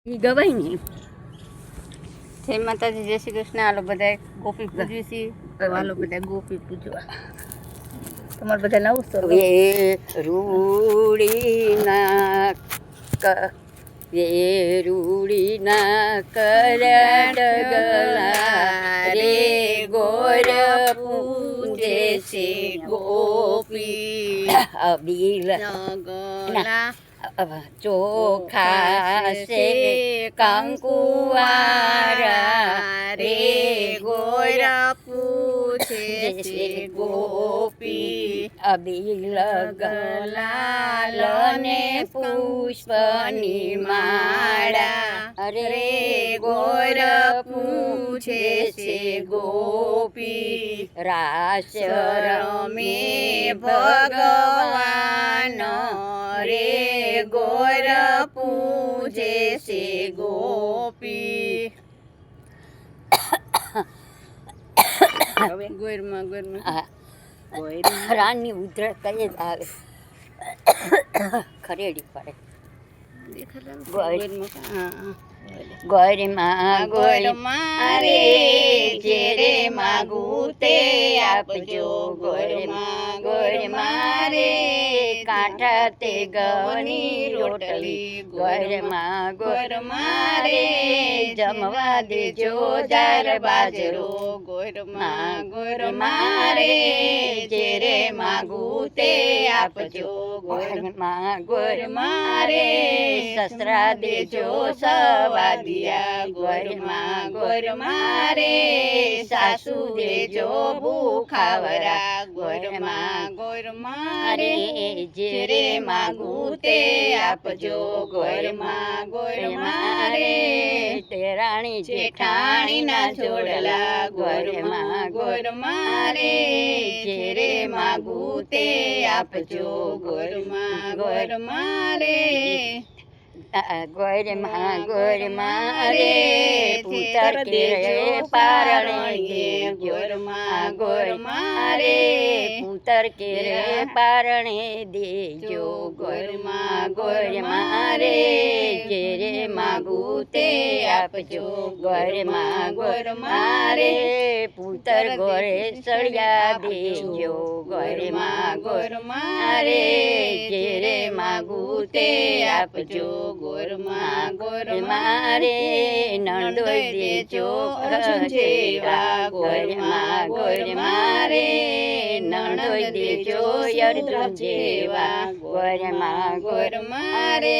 એ ગવાય ને. જય માતાજી, જય શ્રી કૃષ્ણ. હાલો બધા ગોપી પૂજવી છીએ, તો હાલો બધા ગોપી પૂજવા. તમારે બધા નવું સ્તર વેરુડીના કરડગલા રે ગોર પૂજે છે ગોપી અબીલ ગલા ચોખા છે કંકુવારા રે ગોર પૂજે છે ગોપી અબીલ ગલાલ ને પુષ્પની માળા રે ગોર પૂજે છે ગોપી રાસ રમે ભગવાન રે ગોર પૂજે છે ગોપી. રાની ઉધરસ કઈ આવે ખરેડી પડે. ગોરમાં ગોરમાં રે જેરે માગું તે આપજો. ગોરમાં ગોરમાં રે કાંઠા તે ગવની રોટલી. ગોરમાં ગોરમાં રે જમવા દેજો જાર બાજરો. ગોરમાં ગોરમાં રે જેરે માગું તે આપજો. ગોરમાં ગોરમાં રે સસરા દેજો સવાદિયા. ગોરમાં ગોરમાં રે સાસુ દેજો ભૂખાવરા. ગોરમાં ગોરમાં રે જેરે માગું તે આપજો. ગોરમાં ગોરમાં રે તેરાણી જેઠાણી ના જોડલા. ગોરમાં ગોરમાં રે જેરે માગું તે આપજો. ગોરમાં ગોરમાં રે ગોરમાં ગોરમાં રે પુતર કેરે પારણે. ગોરમાં ગોરમાં રે પુતર કેરે પારણે દેજો. ગોરમાં ગોરમાં રે જેરે માગું તે આપજો. ગોરમાં ગોરમાં રે પુતર ગોરે સળિયા દેજો. ગોરમાં ગોરમાં રે જેરે માગું તે આપજો. ગોરમાં ગોરમાં રે નણદોઈ દેજો અર્જુન જેવા. ગોરમાં ગોરમાં રે નણદોઈ દેજો અર્જુન જેવા. ગોરમાં ગોરમાં રે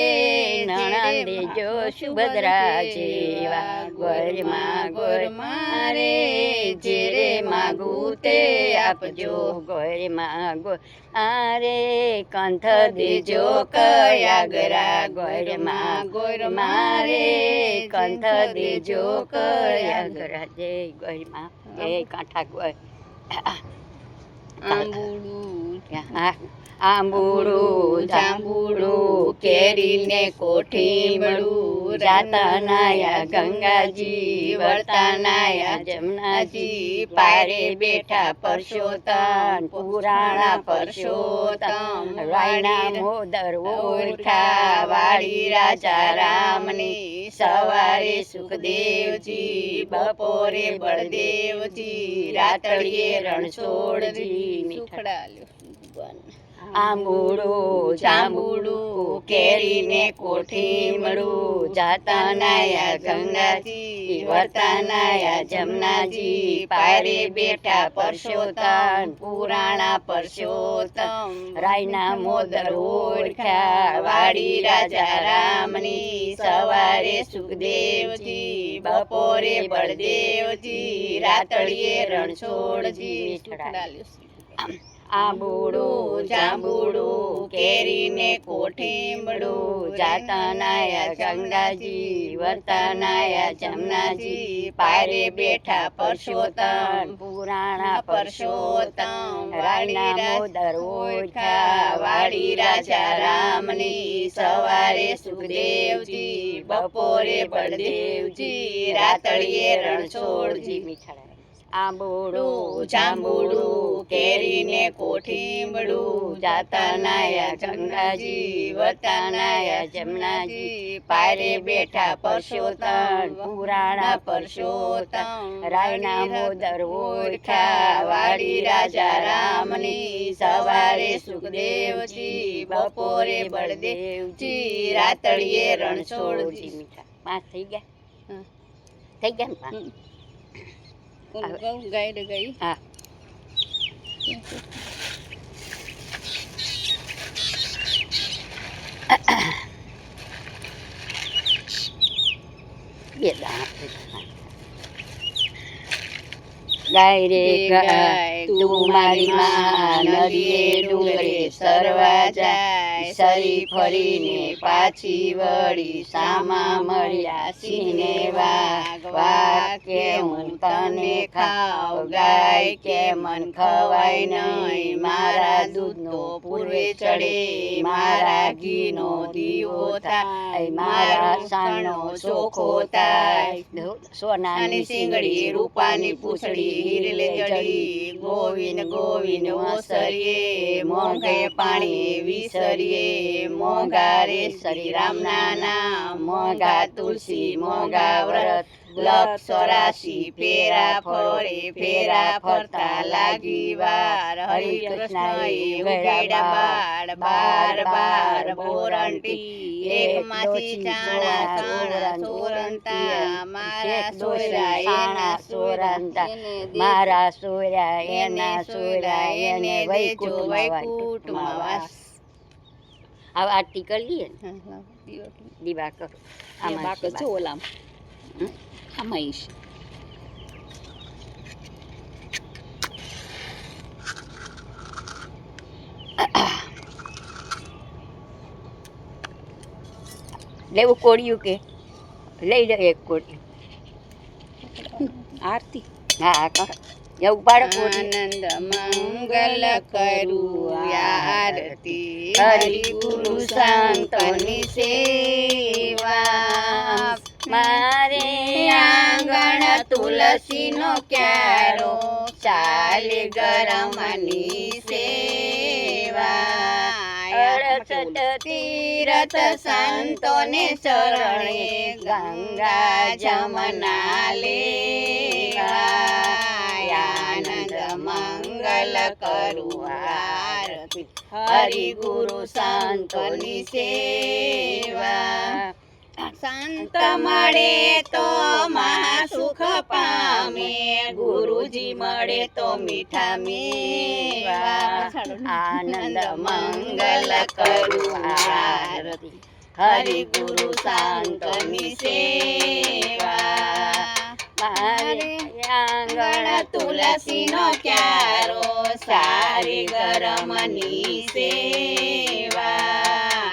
નણંદ દેજો સુભદ્રા જેવા. ગોરમાં ગોરમાં રે જેરે માગું તે આપજો. ગોરમાં ગોરે કંથ દેજો કયાગરા. ગોરમાં ગોરમાં રે કંથ દેજો કયાગરા. જય ગોરમાં જય કાંઠા ગોર. આંબુડું જાંબુડું કેરીને કોઠીમડું. રાતનાયા ગંગાજી વળતાનાયા જમનાજી. પારે બેઠા પરસોતમ પુરાણા પરસોતમ. રાયણા મોદર ઓળખા વાળી રાજા રામની. સવારે સુખદેવજી બપોરે બળદેવજી. રાતળીએ રણછોડજી મીઠડાલ્યો. આંબુડું જાંબુડું કેરીને કોઠીમડું. જાતનાયા ગંગાજી વળતાનાયા જમનાજી. પારે બેઠા પરસોતમ પુરાણા પરસોતમ. રાયના મોદર ઓળખ્યા વાળી રાજા રામની. સવારે સુખદેવજી બપોરે બળદેવજી. રાતળીએ રણછોડજી મીઠડાલ્યો. આંબુડું જાંબુડું કેરીને કોઠીમડું. જાતનાયા ગંગાજી વળતાનાયા જમનાજી. પારે બેઠા પરસોતમ પુરાણા પરસોતમ. રાયના મોદર ઓળખ્યા વાળી રાજા રામની. સવારે સુખદેવજી બપોરે બળદેવજી. રાતળીએ રણછોડજી મીઠાડા. આંબોડું જાંબુડું કેરીને કોઠીમડું જાતા નાયા ગંગાજી વતા નાયા જમનાજી પારે બેઠા પરસોતમ પુરાણા પરસોતમ રાયના મોદર ઓળખા વાડી રાજા રામની સવારે સુખદેવજી બપોરે બળદેવજી રાતળીએ રણછોડજી મીઠા 5 થઈ ગયા થઈ ગયા ને 5 ગાઈડ ગઈ હા બે દાણા ગાય રે ગાય તું મારી માં નદીએ ડુંગરે સરવા જાય સરી ફરીને પાછી વળી સામા મળ્યા સિંહને વાઘ વાઘ કે હું તને ખાવ ગાય કે મન ખવાય નહીં મારા દૂધનો પૂર્વે ચડે મારા ઘીનો દીવો થાય મારા સાણનો ચોખ્ખો થાય સોનાની સિંગડી રૂપાની પૂંછડી હીરલે જડી ગોવિંદ ગોવિંદ ઓસરીએ મોંઘે પાણી વિસરીએ મોંઘા રે શ્રી રામના નામ મોંઘા તુલસી મોંઘા વ્રત લક્ષ 84 ફેરા ફરે ફેરા ફરતા લાગી વાર હરિ કૃષ્ણ ઉઘેડા બાળ બાર બાર બોરંટી એક માંથી ચાણા ચાણા સોરંતા મારા સોયરા એના સોરંતા મારા સોયરા એના સોયરા એને વૈકુંઠમાં વાસ હવે આરતી કરી લઈએ દીવા કરો આમાં છો ઓલામ આમાં લેવું કોળિયું કે લઈ લે એક કોળિયું આરતી હા કર એવું પાડો આનંદ મંગલ કરું આરતી હરિ ગુરુ સંતની સેવા મારે આંગણ તુલસીનો ક્યારો ચાલે ગરમની સેવા 68 તીરથ સંતોને શરણે ગંગા જમના લેવા આનંદ મંગલ કરું આરતી હરિ ગુરુ સંતોની સેવા સંત મળે તો મહા સુખ પામે ગુરુજી મળે તો મીઠા મેવા આનંદ મંગલ કરું આરતી હરિ ગુરુ સંતની સેવા મારે આંગણ તુલસીનો ક્યારો સારી ગરમની સેવા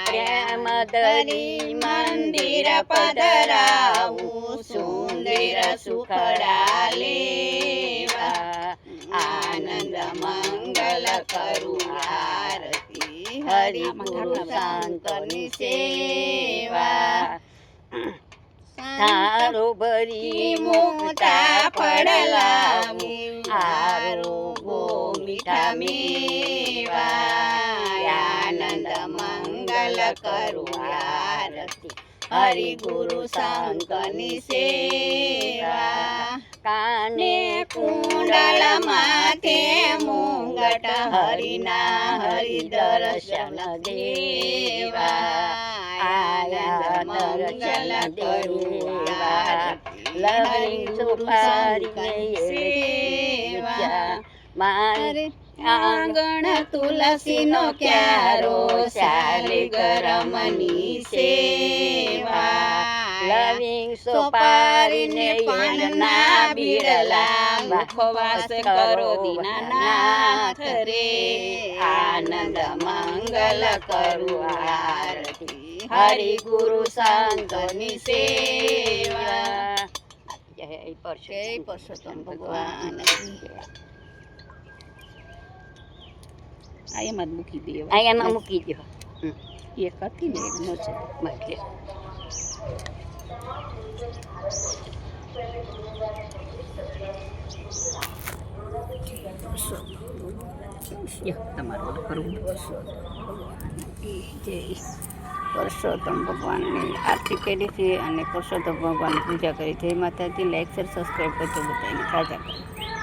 પ્રેમ ધરી મંદિર પધરાવું સુંદર સુખડા લેવા આનંદ મંગલ કરું આરતી હરિ ગુરુ સંતની સેવા થાળો ભરી મોટા પડલાવું આરોગો મીઠા મેવા આનંદ મંગલ કરું આરતી હરિ ગુરુ સંતની સેવા કાને કુંડલ માથે મુંગટ હરિના હરિ દર્શન દેવા આનંદ મંગલ દેવા લવિંગ સુપારી સેવા મારે આંગણ તુલસીનો ક્યારો ચાલે ગરમની સેવા લવિંગ સોપારીને પાનના બિરલા મુખવાસ કરો દીનાનાથ રે આનંદ મંગલ કરું આરતી હરિ ગુરુ સંતની સેવા જય પરસોત્તમ ભગવાન આયામાં મૂકી દે આયામાં મૂકી દો એક હતી ને એક નજર એટલે તમારું કરવું પરસોત્તમ ભગવાનની આરતી કરી છે અને પરસોત્તમ ભગવાનની પૂજા કરી. જય માતાજી. લાઈક શેર સબસ્ક્રાઈબ કરજો બધાને. સાજા કરો.